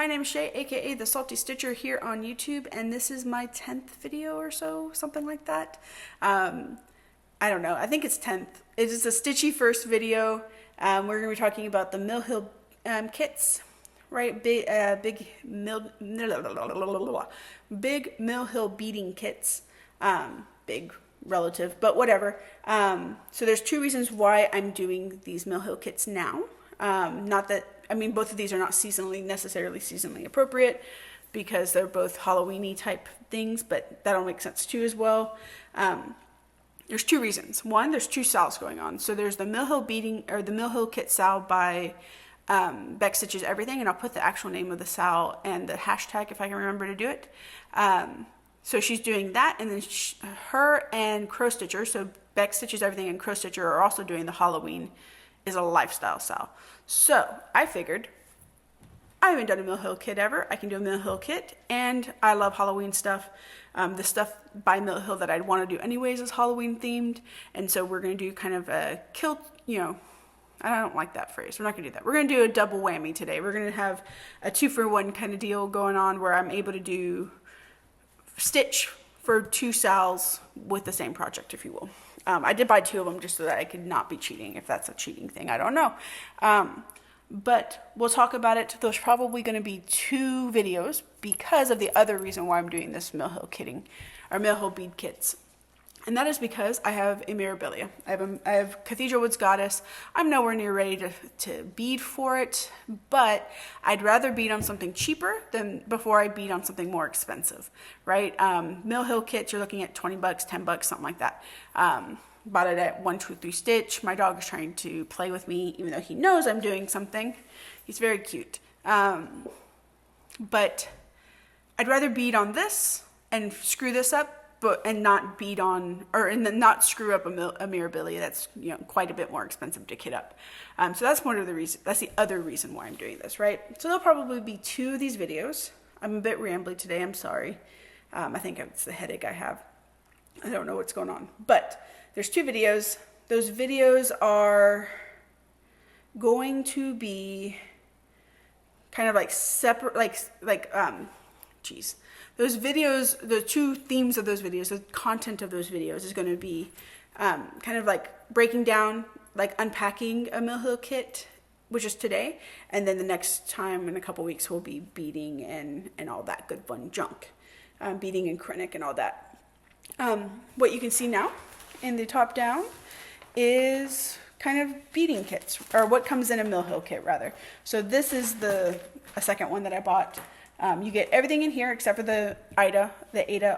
my name is Shay, aka the Salty Stitcher here on YouTube, and this is my 10th video or so, something like that. I don't know, I think it's 10th. It is a stitchy first video. We're going to be talking about the Mill Hill kits, right? Big Mill Hill beading kits. Big relative, but whatever. So there's two reasons why I'm doing these Mill Hill kits now. Not that, I mean, both of these are not necessarily seasonally appropriate because they're both Halloween-y type things, but that'll make sense too as well. There's two reasons. One, there's two SALs going on. So there's the Mill Hill the Mill Hill Kit SAL by Beck Stitches Everything, and I'll put the actual name of the SAL and the hashtag if I can remember to do it. So she's doing that, and then her and Crow Stitcher, so Beck Stitches Everything and Crow Stitcher are also doing the Halloween is a Lifestyle SAL. So I figured I haven't done a Mill Hill kit ever. I can do a Mill Hill kit, and I love Halloween stuff. The stuff by Mill Hill that I'd want to do anyways is Halloween themed, and so we're going to do kind of a kilt, I don't like that phrase. We're not going to do that. We're going to do a double whammy today. We're going to have a 2-for-1 kind of deal going on where I'm able to do stitch for two SALs with the same project, if you will. I did buy two of them just so that I could not be cheating. If that's a cheating thing, I don't know. But we'll talk about it. There's probably going to be 2 videos because of the other reason why I'm doing this Mill Hill kitting, or Mill Hill bead kits. And that is because I have a Mirabilia. I have Cathedral Woods Goddess. I'm nowhere near ready to bead for it, but I'd rather bead on something cheaper than before I bead on something more expensive, right? Mill Hill kits, you're looking at 20 bucks, 10 bucks, something like that. Bought it at 1 2 3 Stitch. My dog is trying to play with me, even though he knows I'm doing something. He's very cute. But I'd rather bead on this and screw this up, and not bead on, and then not screw up a Mirabilia that's quite a bit more expensive to kit up. So that's one of the reasons. That's the other reason why I'm doing this, right? So there'll probably be 2 of these videos. I'm a bit rambly today. I'm sorry. I think it's the headache I have. I don't know what's going on, but there's 2 videos. Those videos are going to be kind of like separate, those videos, the 2 themes of those videos, the content of those videos is going to be kind of like breaking down, like unpacking a Mill Hill kit, which is today, and then the next time in a couple weeks we'll be beading and all that good fun junk, beading and Krennic and all that. What you can see now in the top down is kind of beading kits, or what comes in a Mill Hill kit rather. So this is a second one that I bought. You get everything in here except for the Ada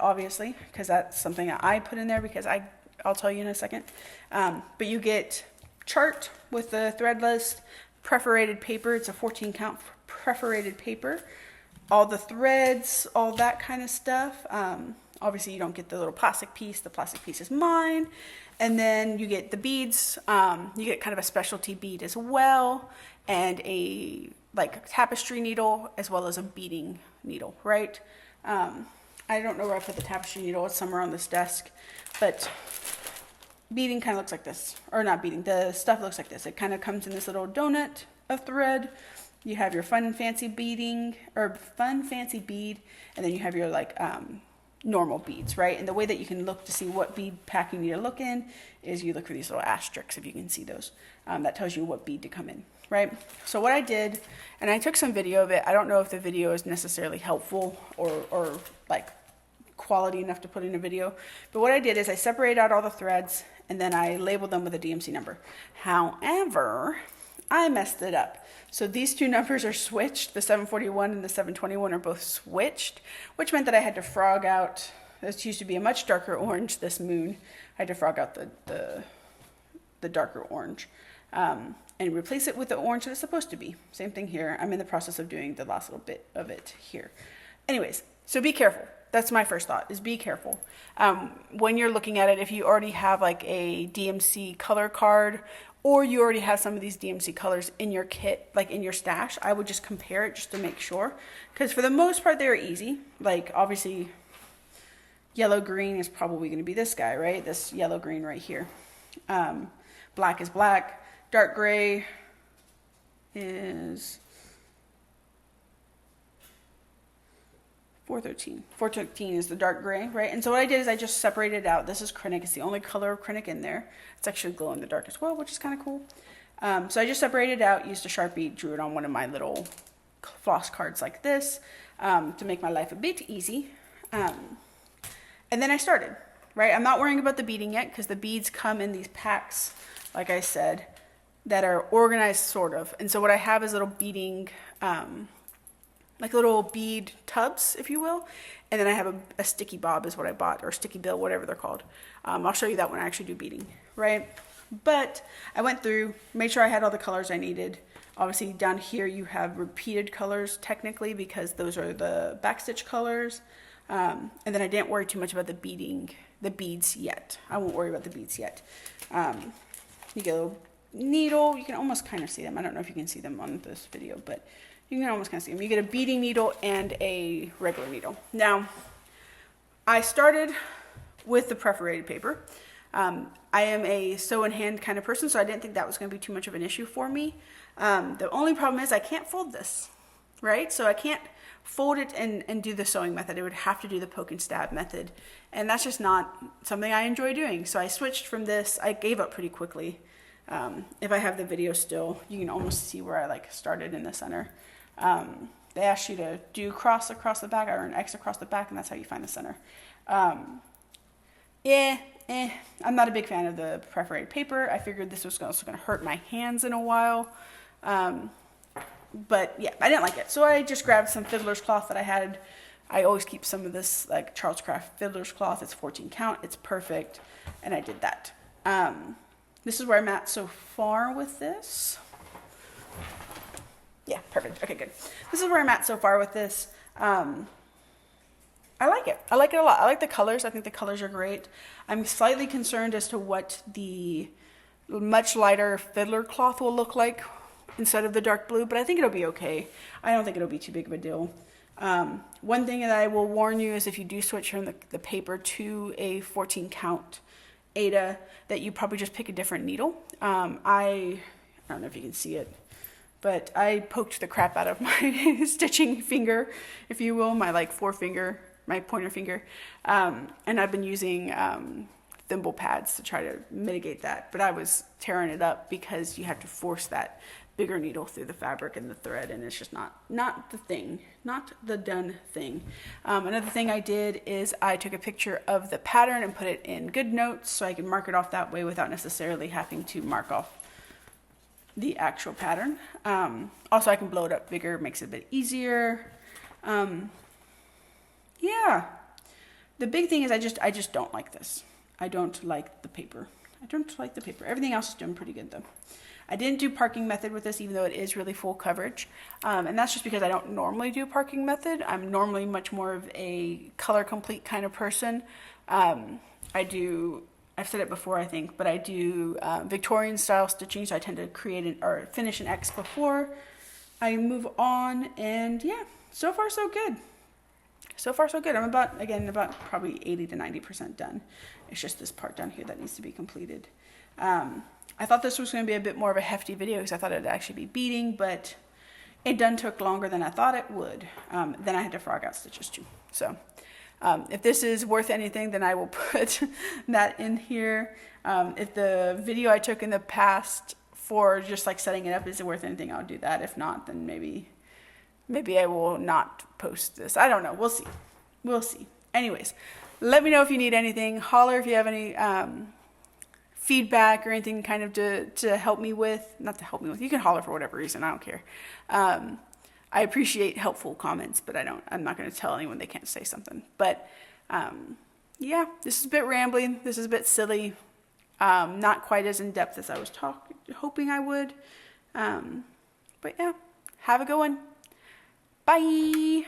obviously, because that's something that I put in there because I'll tell you in a second. But you get chart with the thread list, perforated paper. It's a 14 count perforated paper. All the threads, all that kind of stuff. Obviously you don't get the little plastic piece. The plastic piece is mine. And then you get the beads. You get kind of a specialty bead as well, and a tapestry needle as well as a beading needle, right? I don't know where I put the tapestry needle. It's somewhere on this desk, but beading kind of looks like this, or not beading. The stuff looks like this. It kind of comes in this little donut of thread. You have your fun fancy bead, and then you have your normal beads, right? And the way that you can look to see what bead pack you need to look in is you look for these little asterisks, if you can see those. That tells you what bead to come in, right? So what I did, and I took some video of it. I don't know if the video is necessarily helpful or like quality enough to put in a video, but what I did is I separated out all the threads and then I labeled them with a DMC number. However, I messed it up. So these 2 numbers are switched. The 741 and the 721 are both switched, which meant that I had to frog out. This used to be a much darker orange, this moon. I had to frog out the darker orange and replace it with the orange that it's supposed to be. Same thing here. I'm in the process of doing the last little bit of it here. Anyways, so be careful. That's my first thought, is be careful. When you're looking at it, if you already have like a DMC color card, or you already have some of these DMC colors in your kit, like in your stash, I would just compare it just to make sure. Because for the most part, they're easy. Like obviously, yellow-green is probably going to be this guy, right? This yellow-green right here. Black is black. Dark gray is 413. 413 is the dark gray, right? And so what I did is I just separated it out. This is Krennic. It's the only color of Krennic in there. It's actually glow in the dark as well, which is kind of cool. So I just separated it out, used a Sharpie, drew it on one of my little floss cards like this to make my life a bit easy. And then I started, right? I'm not worrying about the beading yet because the beads come in these packs, like I said, that are organized sort of. And so what I have is little beading, like little bead tubs, if you will. And then I have a sticky bob is what I bought, or sticky bill, whatever they're called. I'll show you that when I actually do beading, right? But I went through, made sure I had all the colors I needed. Obviously down here you have repeated colors technically because those are the backstitch colors. And then I didn't worry too much about the beads yet. I won't worry about the beads yet. You get a little needle. You can almost kind of see them. I don't know if you can see them on this video, but you can almost kind of see them. You get a beading needle and a regular needle. Now, I started with the perforated paper. I am a sew in hand kind of person, so I didn't think that was going to be too much of an issue for me. The only problem is I can't fold this, right? So I can't fold it and do the sewing method. I would have to do the poke and stab method. And that's just not something I enjoy doing. So I switched from this. I gave up pretty quickly. If I have the video still, you can almost see where I like started in the center. They asked you to do cross across the back or an X across the back, and that's how you find the center. I'm not a big fan of the perforated paper. I figured this was also going to hurt my hands in a while. But yeah, I didn't like it. So I just grabbed some fiddler's cloth that I had. I always keep some of this like Charles Craft fiddler's cloth. It's 14 count. It's perfect. And I did that. This is where I'm at so far with this. Yeah, perfect. Okay, good. This is where I'm at so far with this. I like it. I like it a lot. I like the colors. I think the colors are great. I'm slightly concerned as to what the much lighter fiddler cloth will look like instead of the dark blue, but I think it'll be okay. I don't think it'll be too big of a deal. One thing that I will warn you is if you do switch from the paper to a 14 count Aida, that you probably just pick a different needle. I don't know if you can see it, but I poked the crap out of my stitching finger, if you will, my like forefinger, my pointer finger. And I've been using thimble pads to try to mitigate that, but I was tearing it up because you have to force that bigger needle through the fabric and the thread, and it's just not the thing, not the done thing. Another thing I did is I took a picture of the pattern and put it in GoodNotes so I can mark it off that way without necessarily having to mark off the actual pattern. Also, I can blow it up bigger, makes it a bit easier. Yeah, the big thing is I just don't like this. I don't like the paper. I don't like the paper. Everything else is doing pretty good though. I didn't do parking method with this, even though it is really full coverage. And that's just because I don't normally do parking method. I'm normally much more of a color complete kind of person. I've said it before, I think, but I do Victorian style stitching, so I tend to create or finish an X before I move on. And yeah, so far so good. So far so good. I'm about probably 80 to 90% done. It's just this part down here that needs to be completed. I thought this was going to be a bit more of a hefty video because I thought it would actually be beading, but it took longer than I thought it would. Then I had to frog out stitches too. So if this is worth anything, then I will put that in here. If the video I took in the past for just like setting it up is worth anything, I'll do that. If not, then maybe I will not post this. I don't know. We'll see. We'll see. Anyways, let me know if you need anything. Holler if you have any feedback or anything kind of to help me with. Not to help me with. You can holler for whatever reason. I don't care. I appreciate helpful comments, but I'm not going to tell anyone they can't say something. But yeah, this is a bit rambling. This is a bit silly. Not quite as in depth as I was hoping I would. But yeah, have a good one. Bye.